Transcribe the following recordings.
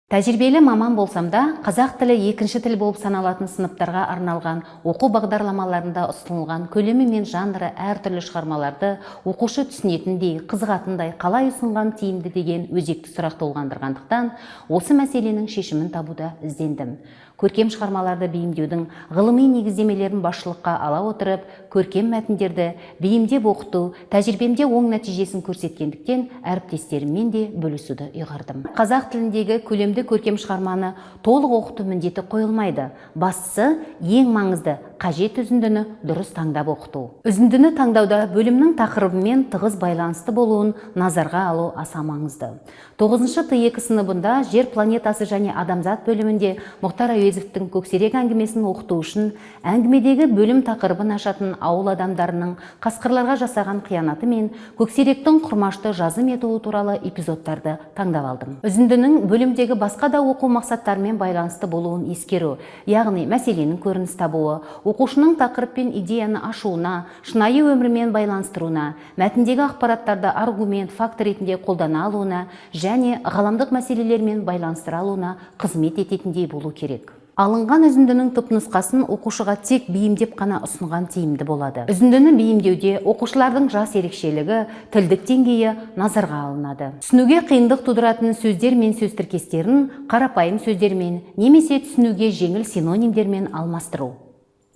Тәжірибелі маман болсам да, қазақ тілі екінші тіл болып саналатын сыныптарға арналған оқу бағдарламаларында ұсынылған көлемі мен жанры әртүрлі шығармаларды оқушы түсінетіндей, қызығатындай қалай ұсынған тиімді деген өзекті сұрақ толғандырғандықтан, осы мәселенің шешімін табуда іздендім. Көркем шығармаларды бейімдеудің ғылыми негіздемелерін басшылыққа ала отырып, көркем мәтіндерді бейімдеп оқыту тәжірибемде оң нәтижесін көрсеткендіктен, әріптестеріммен де бөлісуді ұйғардым. Қазақ тіліндегі көлемді көркем шығарманы толық оқыту міндеті қойылмайды. Бастысы, ең маңызды, қажет үзіндіні дұрыс таңдап оқыту. Үзіндіні таңдауда бөлімнің тақырыбымен тығыз байланысты болуын назарға алу аса маңызды. 9-шы Т2 сыныбында Жер планетасы және адамзат бөлімінде Мұхтар Әуезовтің Көксерек әңгімесін оқыту үшін әңгімедегі бөлім тақырыбын ашатын ауыл адамдарының қасқырларға жасаған қиянаты мен көксеректің құрмашты жазым етуі туралы эпизодтарды таңдап алдым. Үзіндінің бөлімдегі басқа да оқу мақсаттарымен байланысты болуын ескеру, яғни мәселенің көрініс табуы, оқушының тақырып пен идеяны ашуына, шынайы өмірмен байланыстыруына, мәтіндегі ақпараттарды аргумент, факт ретінде қолдана алуына және ғаламдық мәселелермен байланыстыра алуына қызмет ететіндей болу керек. Алынған үзіндінің түпнұсқасын оқушыға тек бейімдеп қана ұсынған тиімді болады. Үзіндіні бейімдеуде оқушылардың жас ерекшелігі, тілдік деңгейі назарға алынады. Түсінуге қиындық тудыратын сөздер мен сөз тіркестерін қарапайым сөздермен немесе түсінуге жеңіл синонимдермен алмастыру.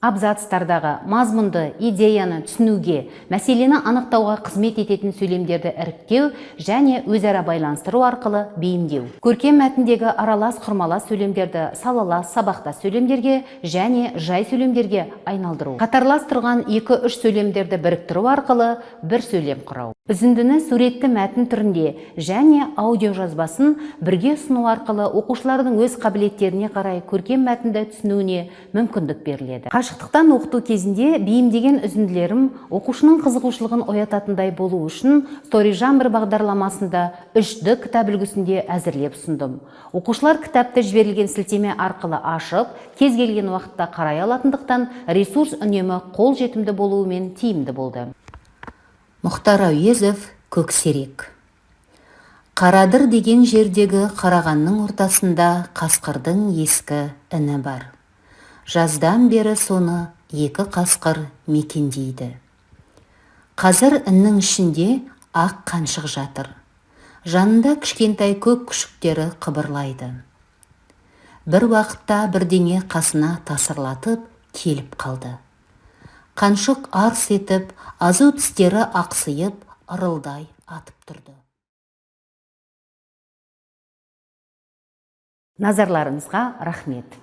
Абзацтардағы мазмұнды идеяны түсінуге, мәселені анықтауға қызмет ететін сөйлемдерді іріктеу және өзара байланыстыру арқылы бейімдеу. Көркем мәтіндегі аралас құрмалас сөйлемдерді салалас сабақтас сөйлемдерге және жай сөйлемдерге айналдыру. Қатарлас тұрған 2-3 сөйлемдерді біріктіру арқылы бір сөйлем құрау. Үзіндіні суретті мәтін түрінде және аудио жазбасын бірге ұсыну арқылы оқушылардың өз қабілеттеріне қарай көркем мәтінді түсінуіне мүмкіндік беріледі. Қашықтықтан оқыту кезінде бейімдеген үзінділерім оқушының қызығушылығын оятатындай болу үшін StoryJammer бағдарламасында 3D кітап үлгісінде әзірлеп ұсындым. Оқушылар кітапты жіберілген сілтеме арқылы ашып, кез келген уақытта қарай алатындықтан ресурс үнемі қол жетімді болуымен тиімді болды. Мұхтар Әуезов Көксерек. Қарадыр деген жердегі қарағанның ортасында қасқырдың ескі іні бар. Жаздан бері соны 2 қасқыр мекендейді. Қазір іннің ішінде ақ қаншық жатыр. Жанында кішкентай көк күшіктері қыбырлайды. Бір уақытта бірдеңе қасына тасырлатып келіп қалды. Қаншық арс етіп, азу тістері ақсиып, ырылдай атып тұрды. Назарларыңызға рахмет.